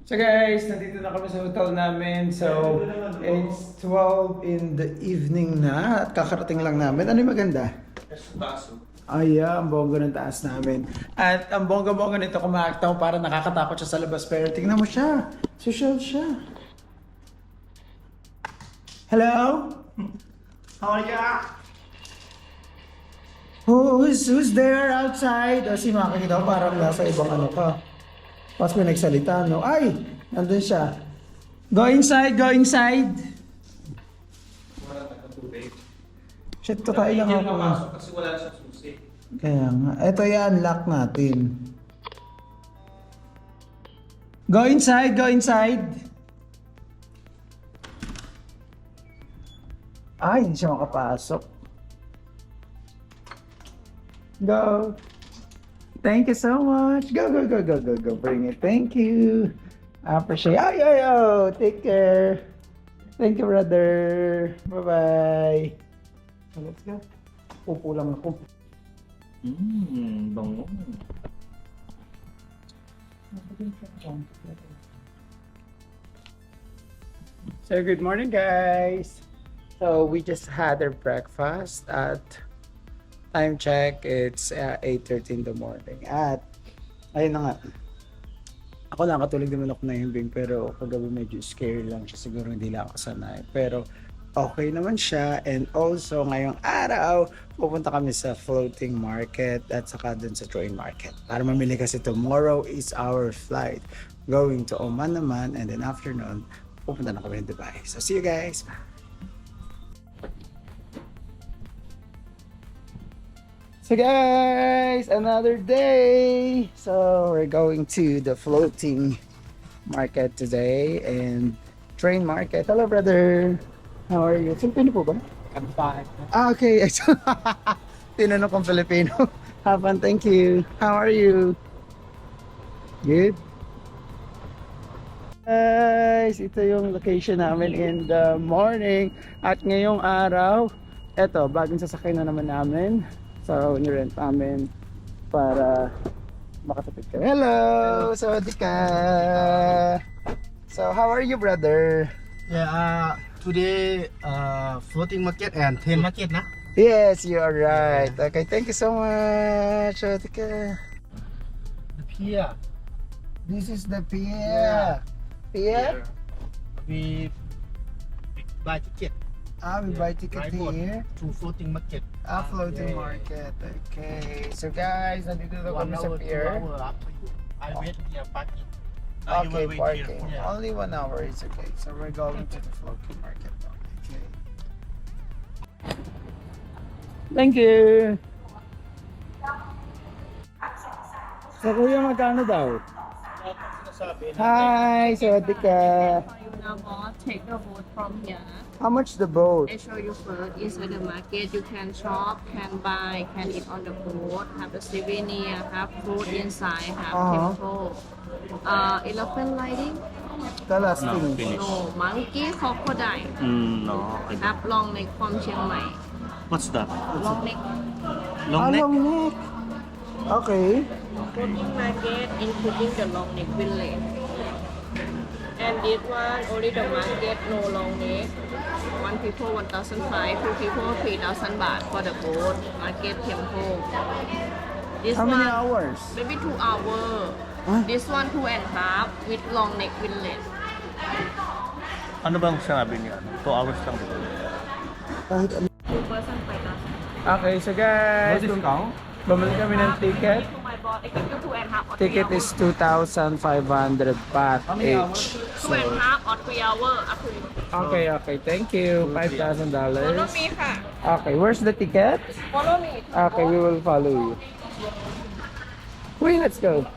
So guys, nandito na kami sa hotel namin. So, it's 12 in the evening na. At kakarating lang namin. Ano yung maganda? Ay, ang bongga ng taas namin. At ang bongga-bongga nito kumaktaw para nakakatakot siya sa labas. Pero tingnan mo siya. Social siya. Hello? How are you? Who's there outside? O si makikita ko parang nasa ibang ano ka. Tapos may nagsalita, no? Ay! Nandun siya. Go inside, go inside! Shit, tayo lang ako. Kasi wala siyang susi. Kaya nga. Ito i-unlock natin. Go inside, go inside! Ay, hindi siya makapasok. Go! Thank you so much. Go, go, go, go, go, go. Bring it. Thank you. I appreciate it. Ay, ay, oh. Take care. Thank you, brother. Bye-bye. So, let's go. Pupo lang ako. Bango. So, good morning, guys. So, we just had our breakfast at time check, it's 8:30 in the morning. At, ayun na nga. Ako lang, katulog naman ako na himbing, pero kagabi medyo scary lang siya. Siguro hindi lang ako sanay. Pero, okay naman siya. And also, ngayong araw, pupunta kami sa floating market at saka dun sa train market. Para mamili kasi tomorrow is our flight. Going to Oman naman, and then afternoon, pupunta na kami ng Dubai. So, see you guys! So guys, another day. So we're going to the floating market today and train market. Hello, brother. How are you? Filipino po ba? Okay. Tinanong kong Filipino. Have fun. Thank you. How are you? Good. Guys, ito yung location namin in the morning. At ngayong araw, eto, bagong sasakay na naman namin. So, nirent namin para makatapit kami. Hello! Sawadee ka! So, how are you, brother? Yeah, today floating market and train market na. Yes, you are right. Okay, thank you so much. Sawadee ka. The pier. This is the pier. Yeah. Pier? We buy ticket. We buy ticket By boat here. to floating market. Floating Yeah. market. Okay. So, guys, nandito na 1 kami sa hour, 2 pier. hour up to you. I wait here parking. You Okay, will wait here. parking. Yeah. Only 1 hour is okay. So we're going to the floating market. Okay. Thank you. So kuya, magkano daw? Hi, sawadee ka. Take the boat from here. How much the boat? I show you first. Inside the market, you can shop, can buy, can eat on the boat. Have the souvenir, have food inside, have temple. Elephant riding? The last thing. No. Monkey, crocodile. No. Have long neck from Chiang Mai. What's that? Long neck. Long neck? Long neck. Okay. Floating market, including the long neck village. And this one, only the market, no long neck. One people 1,500, two people 3,000 baht for the boat. Market temple. This How many one, hours? maybe 2 hours. Huh? This one 2.5 with long neck village. Ano bang sinabi niya? 2 hours lang. Kahit ano. 2 person 5,000. Okay, so guys, bumili kami ng ticket. To my boat, I give you 2.5 or 3 Ticket hours. is 2,500 baht each. 2.5 or 3 hours up to you. Okay, okay. Thank you. $5,000. Follow me,ค่ะ. Okay, where's the ticket? Follow me. Okay, we will follow you. Wait, let's go.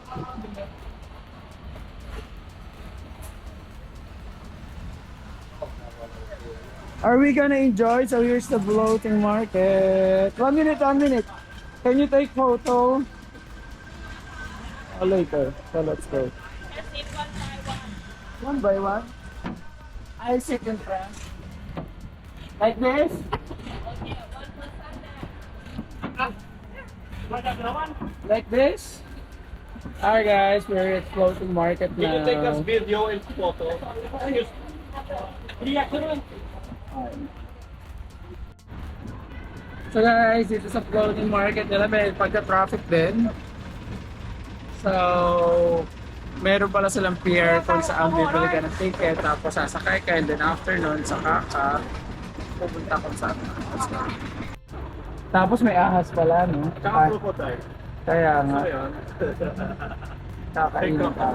Are we gonna enjoy? So here's the floating market. 1 minute, 1 minute. Can you take photo? Later. So let's go. One by one. I sit in front. Like this? Like this? Alright guys, we're at floating market You can take us now. video and photo. So guys, dito sa floating market nila may pagka-traffic din. So, meron pala silang pier kung saan bibili ka ng ticket tapos sasakay ka and then after nun, saka ka pupunta kung saan. Tapos may ahas pala, no? Tsaka crocodile. Kaya nga, So yun. kakainin ka.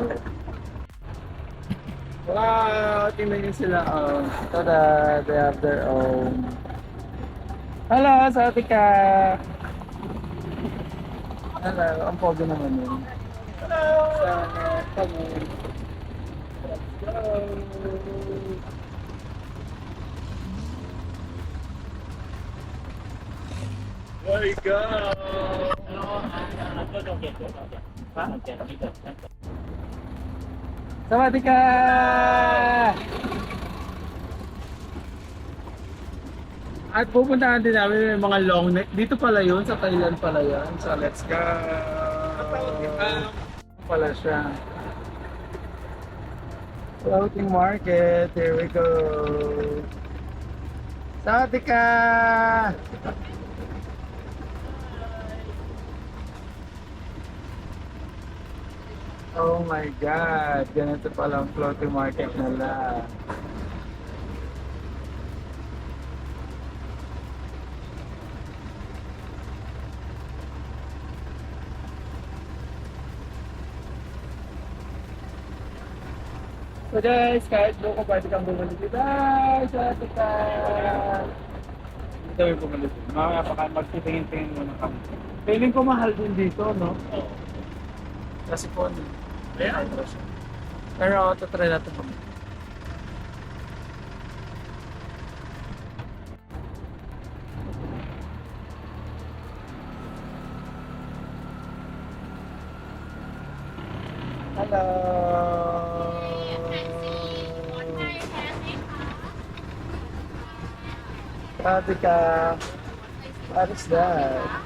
Wow, tingnan nyo sila. Oh. Tada, they have their own. Hello, sati ka. Hello, ang pogi naman yun. Hello! Sana kami. Let's go! There you go. Sawati ka! At pupuntahan din namin yung mga long neck. Dito pala yun, sa Thailand pala yan. So let's go! Pala siya. Floating market, here we go. Sawati ka! Oh my God! Ganito pala ang floating market nila. So guys, kahit buko pwede kang bumalik dito. Guys, ito ka! Hindi kami bumalik dito. Mamaya pa kayo magtitingin-tingin muna kami. Feeling ko mahal din dito, no? Kasi po, ayan. Pero tatry natin po. Hello! Radhika, what is that?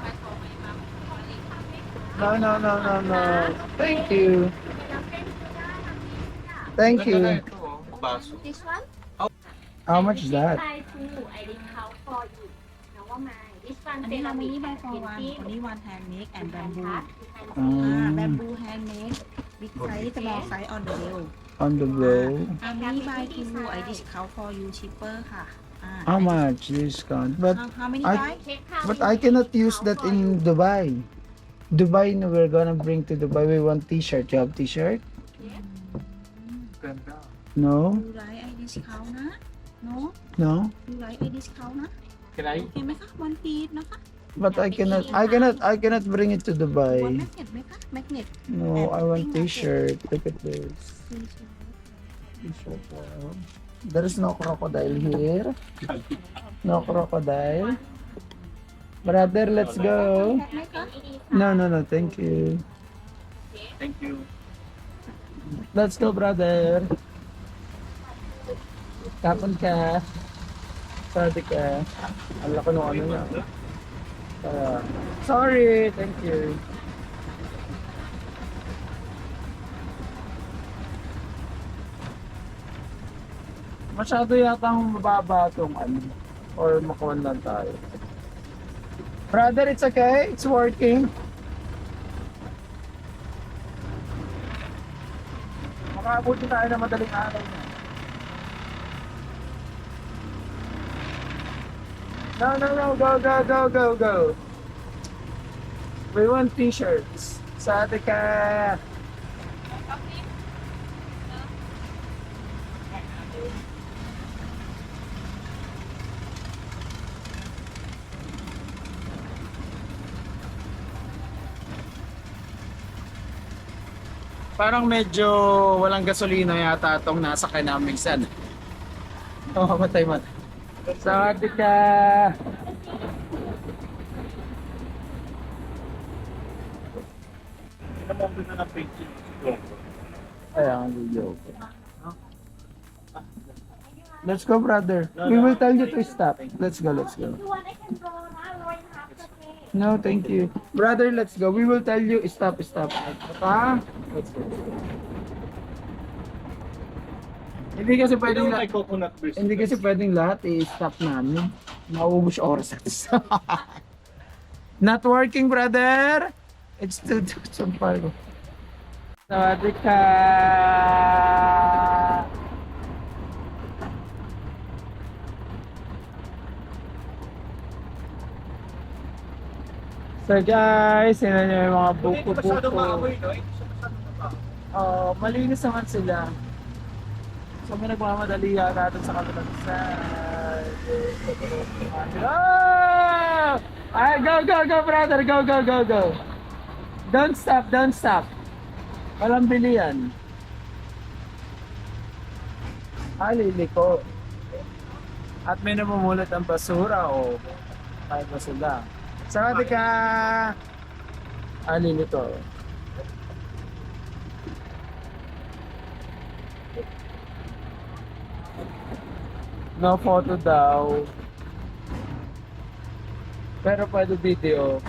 No, no, no, no, no. Thank you. Thank you. Baso. This one? How much is that? Buy two. I didn't count for you. Never mind. This one อันนี้เรามี ceramic ใบฟอร์วัน painting. อันนี้วันแฮนด์เมดแอนด์แบมบู Cut. แบมบูแฮนด์เมดบิ๊กไซส์สมอลไซส์ออนเดอะเวล On the road. อันนี้ buy two I discount for you cheaper ค่ะ How much discount? But how many I- buy Check how but many I cannot discount use that for in you. Dubai. Dubai, no, we're gonna bring to Dubai. We want T-shirt. You have T-shirt? No, you like I discount นะ no no. you like I discount นะ Can I? โอเคไหมคะ one piece นะคะ But I cannot bring it to วัน Dubai. แมกเนตไหมคะแมกเนต No, I want T-shirt. Look at this. T-shirt. Wow. There is no crocodile here. No crocodile. Brother, let's go. แพ็คไหมคะ No, no, no. Thank you. Thank you. Let's go, brother. Kapon ka. Sorry ka. Ang laki nung ano niya. Sorry. Thank you. Masyado yata ang mababa itong ano. Or makuhan lang tayo. Brother, it's okay. It's working. Makaabuti tayo na madaling araw na. No, no, no. Go, go, go, go, go. We want t-shirts. Sate ka. Parang medyo walang gasolina yata itong nasa naming san. Oh, matay mat. Sate ka. Naman din na painting. Ayan, ang video. Let's go, brother. We will tell you to stop. Let's go, let's go. You want I can draw now, or in half the page. No, thank you. Brother, let's go. We will tell you, stop, stop. Ha? Let's go. Hindi kasi pwedeng hindi kasi pwedeng lahat i-stop namin. Mauubos oras at Not working, brother. It's too far. Sawadee ka. So guys, yun na yung mga buko-buko. Oh, malinis naman sila. So may nagmamadali yata doon sa kabilang side. Oh! Ay, go brother, go. Don't stop. Walang bilian. Liliko. At may namumulot ang basura o kaya ba sila? Sawadee ka! Liliko. No photo daw. Pero pwede video.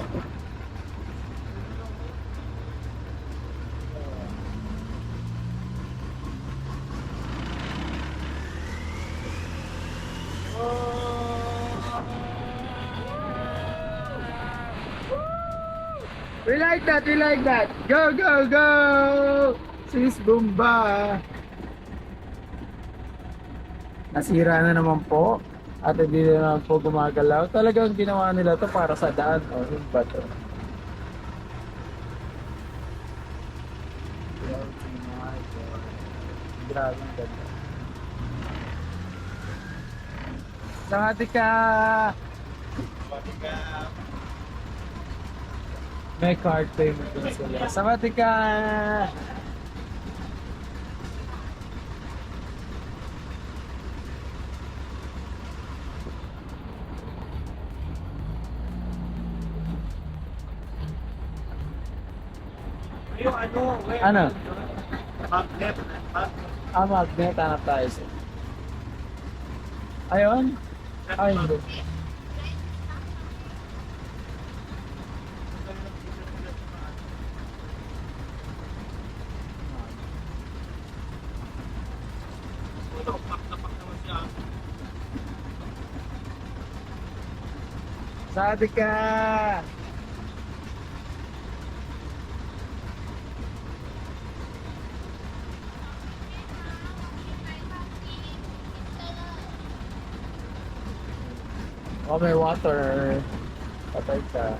We like that. Go! Sis Bumba. Nasira na naman po at hindi na naman po gumagalaw. Talagang ginawa nila to para sa daan o yung bato. Grabe ang ganda. Sawadee ka! May card payment din sila. Sawadee ka! Yung Ano? magnet. Magnet. Hanap tayo siya. Ayun? Ay, hindi. Sawadee ka! Oh, may water. Patay ka.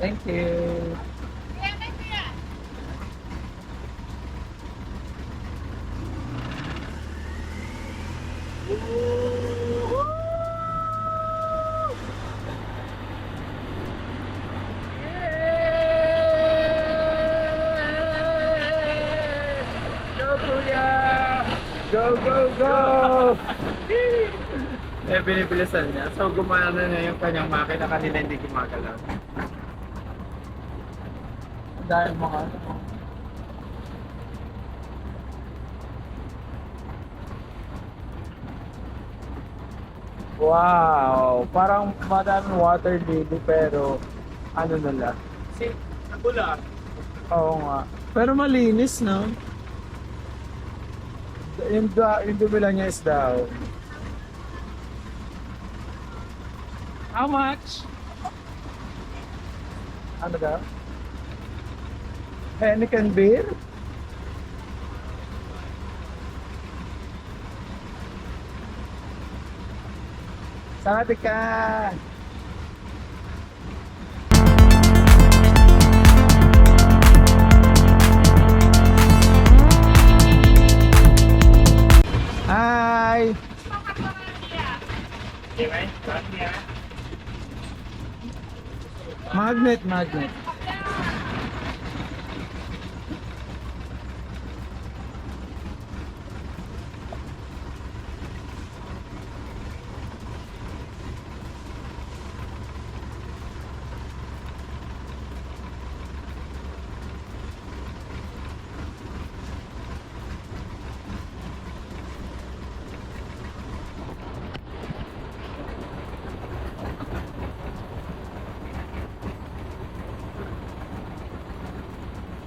Thank you. Go! Binibilisan niya. So, gumana na yung kanyang makina. Kanina hindi gumagalaw. Dahil mga wow! Parang madaming water dito pero ano nila? Kasi nagula. Oo nga. Pero malinis, no? Yung dumi lang niya is daw. How much? Ano daw? Heineken beer? Sawadee ka! Hi! Magnet.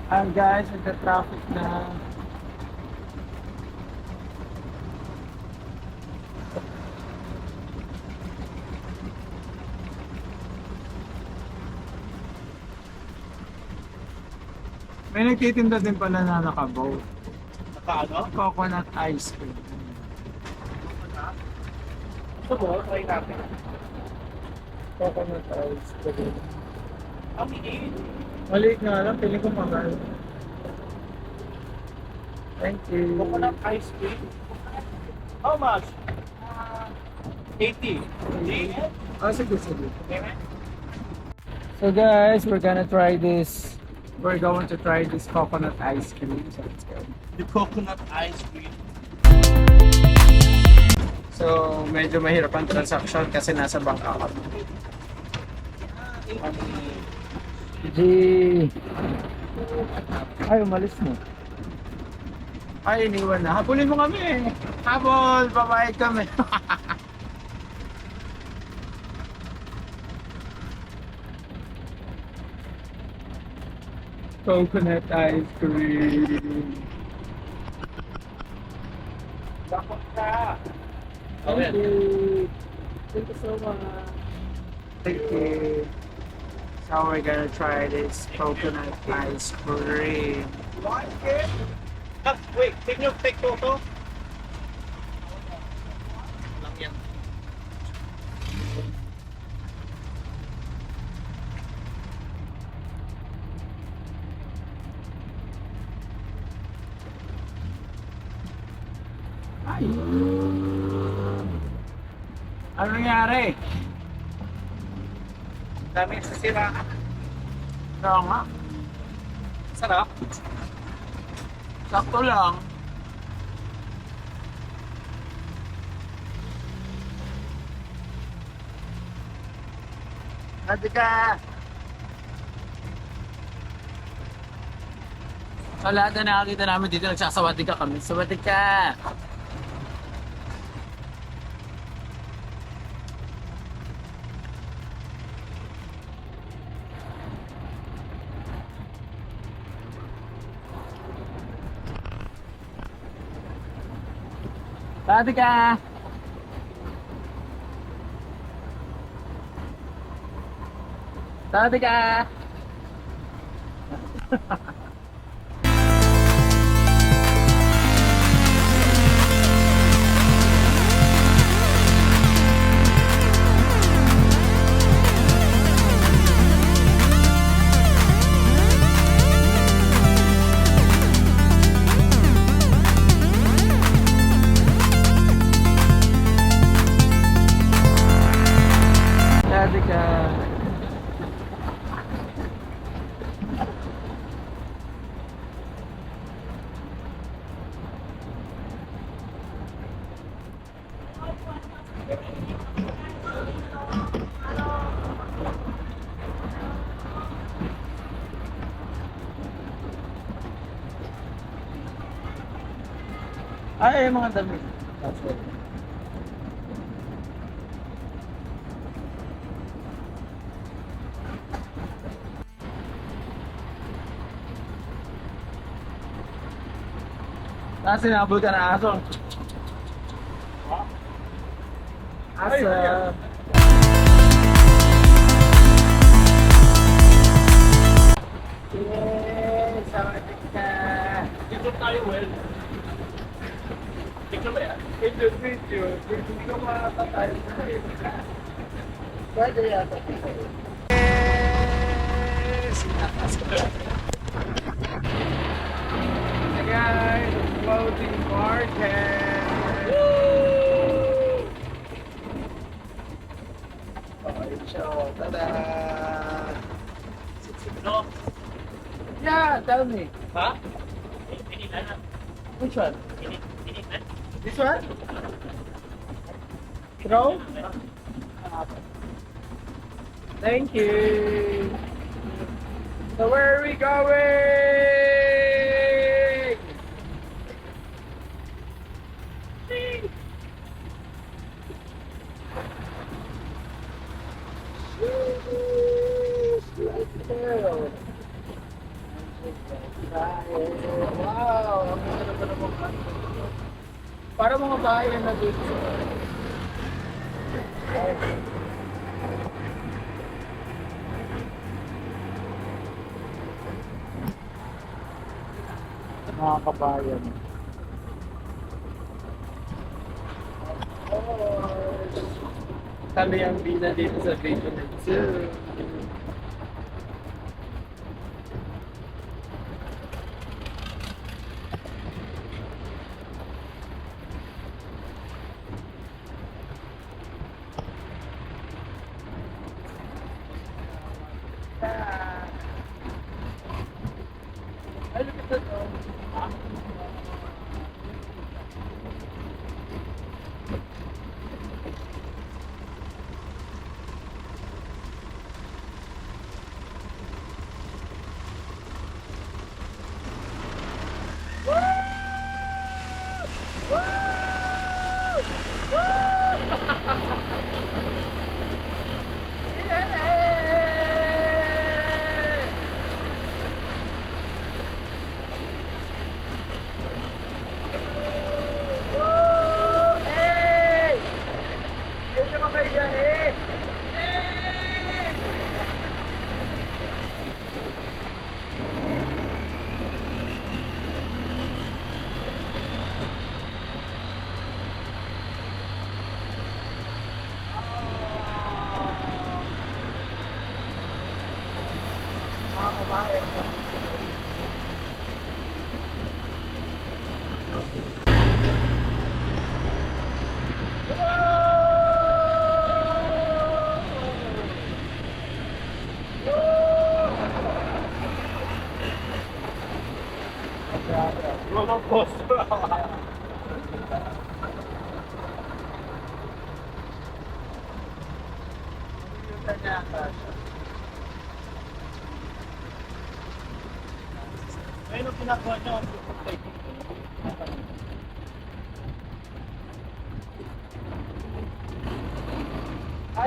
Guys, nagka-traffic na. May nagtitinda din pala na naka-boat. Naka ano? Coconut ice cream. Gusto mo? Try natin. Coconut ice cream. Ang maliit. Maliit nga lang, piling ko mahal. Thank you. Coconut ice cream. How much? 80. Oh, sige, sige. So guys, we're gonna try this. We're going to try this coconut ice cream. So let's go. The coconut ice cream. So, medyo mahirap ang transaction kasi nasa bangka kami. G. Ay, umalis mo. Ay, iniwan na. Habulin mo kami. Habol, babayad kami. Coconut ice cream. Dapat ka. Thank you. Thank you so much. Thank you. So we're gonna try this coconut ice cream. Like it? Wait, can you take photo? Lang yan. Ay. Ano nangyari? Dami sasira. Oo nga. Sarap. Sakto lang. Ate ka! Sa lahat na nakakita namin dito, nagsasawati ka kami. Sawati ka! Sawati ka! Sawati ka! Sawati ka! Ay, mga damit. That's it. Tapos sinabot ka na aso. Aso. Yes, sawadik ka. Dito tayo, well. Picture ba yan? In the video, hindi ko makakatayo sa ito. Pwede yata. Yes! Hey guys, floating market! Okay, so, tada! No. Yeah, tell me. Ha? Which one? This one? Throw? Thank you. So where are we going? Right there. Wow! Ang ganda naman ng mga para mga bahay na dito. Mga kabayan. Kami ang bida dito sa video na ito. Ay, look at that. Roller coaster. Ayun ang pinagawa niyo.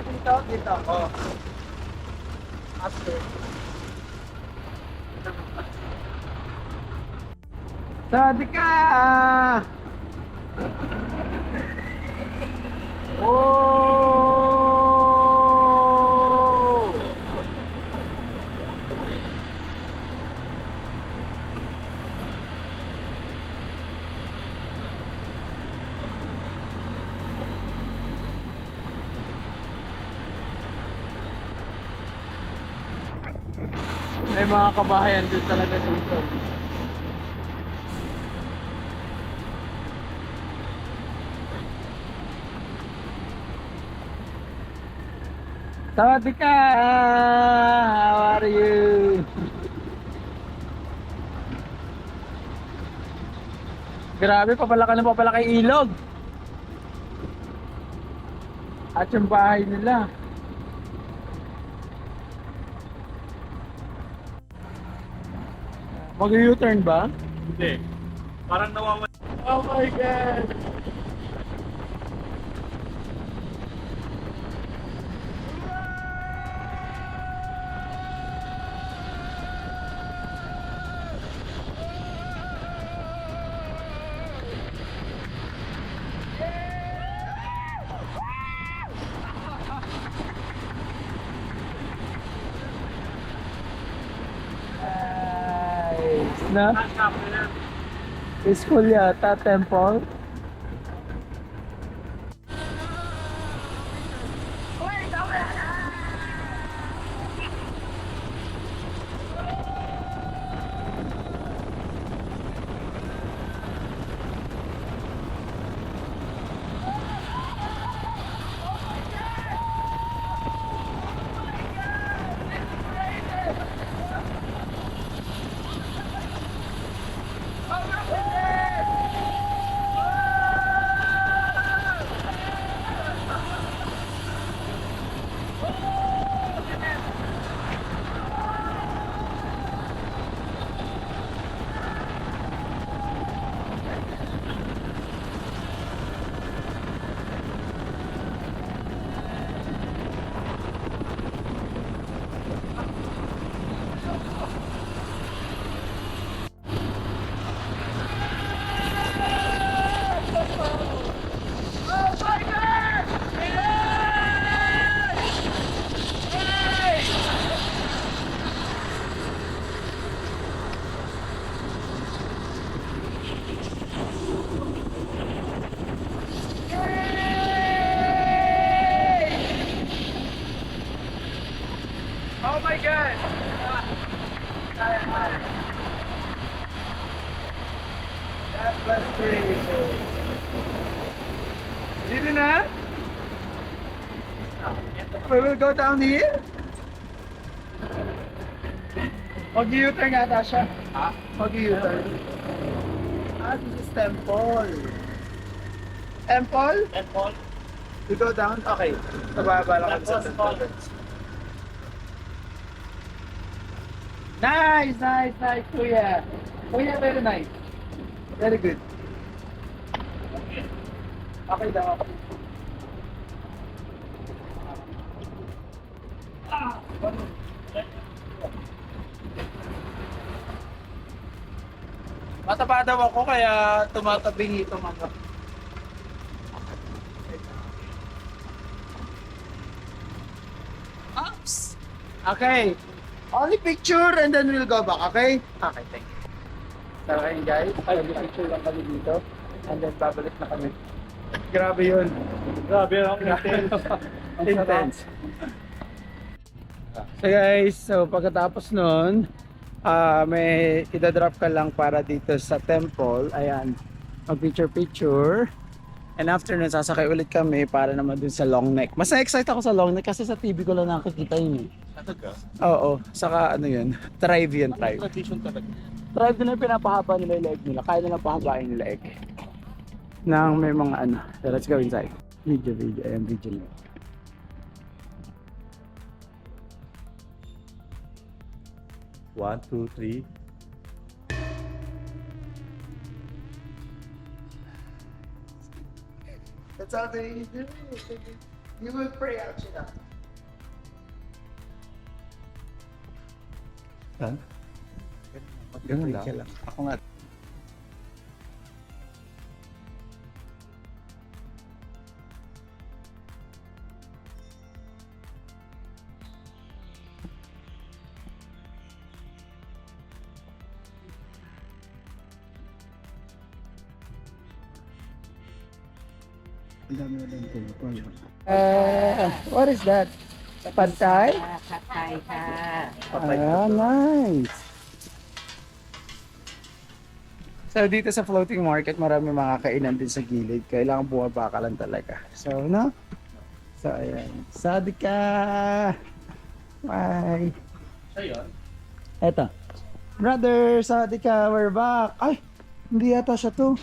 Dito, dito. Oh. After. Sabi ka! Oh! May mga kabahayan din talaga dito. Sawadee ka! How are you? Grabe, papalaki na papalaki ilog. At yung bahay nila. Mag-U-turn ba? Hindi. Parang nawawala. Oh my God! Nice na? School yata, temple. frustration. Dito na? We will go down here? Mag-u-turn ata siya. Mag-u-turn. This is temple. Temple? Temple. We go down? Okay. Nababa lang kami sa temple. Nice, Kuya. Kuya, very nice. Very good. Okay daw. Mataba daw ako kaya tumatabing itong ano. Oops! Okay. Only picture and then we'll go back, okay? Okay, thank you. Tara kayo guys, only picture lang kami dito. And then babalik na kami. Grabe yun. Grabe ang intense. Intense. So guys, so pagkatapos nun, may idadrop ka lang para dito sa temple. Ayan, mag-picture-picture. And after nun, sasakay ulit kami para naman dun sa long neck. Mas na-excite ako sa long neck kasi sa TV ko lang nakikita yun eh. Talaga? Oo, saka ano yun, drive yun, drive. Tradition talaga. Drive nila yung pinapahaba nila yung leg nila. Kaya nila pahabain yung leg. Nang may mga ano. So let's go inside. Video. Ayan, video na. One, two, three. That's how they do. You will pray out sila. Saan? Ganun lang. Ka lang. Ako nga. What is that? Pad Thai? Katay ka. Ah, nice. So dito sa floating market, marami mga kainan din sa gilid. Kailangan bumaba ka lang talaga. So, no? So, ayan. Sadika! Bye! Siya yun? Eto. Brother, Sadika, we're back. Ay, hindi yata siya to.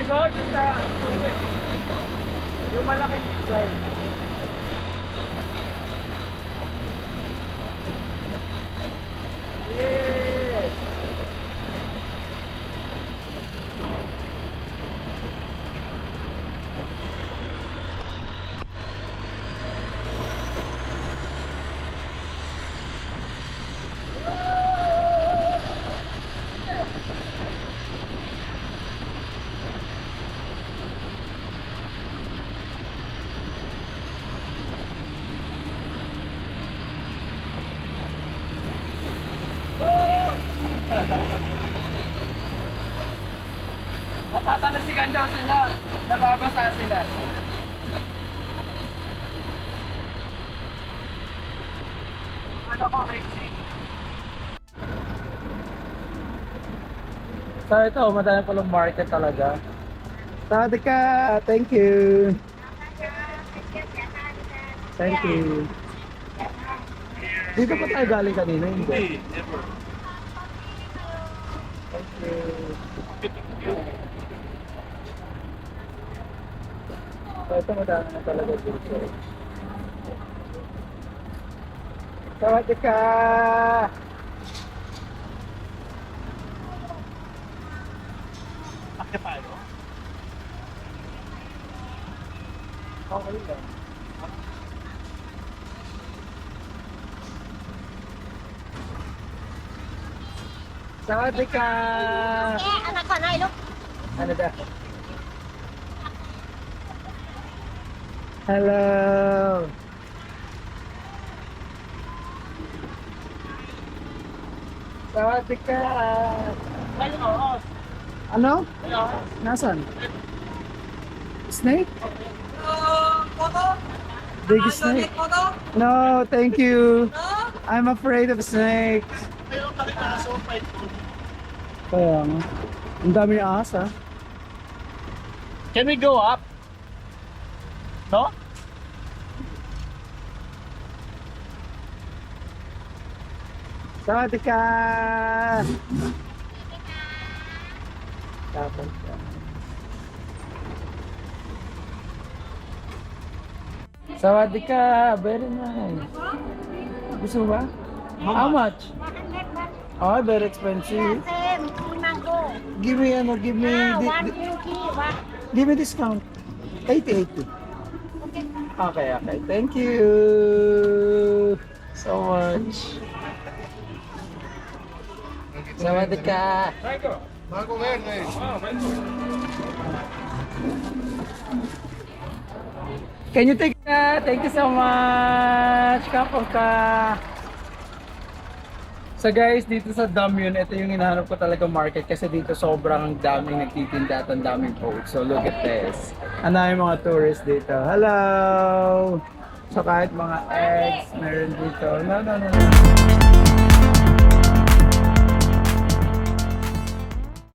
Yung malaking slide. Yes! Natatalasikan daw sila. Nababasa sila. Ano ko, Rexy? So ito, madami palang market talaga. Sabi ka, thank you. Thank you. Dito pa tayo galing kanina, hindi? Thank you. So ito madami na talaga dito. Sawadee ka! Okay lang. Sawadee ka! anak ka na, look. Ano ba? Hello! Sawadee ka! Ano? Nasaan? Snake? Big snake? No, thank you. I'm afraid of snakes. Kaya nga. Ang dami ng asa. Can we go up? No? Sawadee ka! Tapos ka. Sawadee ka! Very nice. Gusto mo ba? How much? Oh, very expensive. Same, mango. Give me give me discount. 80. Okay. Thank you so much. Sawadee ka. Mango verde. Can you take that? Thank you so much. Kapag ka. So guys, dito sa Damyun, ito yung hinahanap ko talaga market kasi dito sobrang daming nagtitinda at ang daming boats. So look at this. Ang daming mga tourists dito. Hello! So kahit mga eggs, meron dito. No.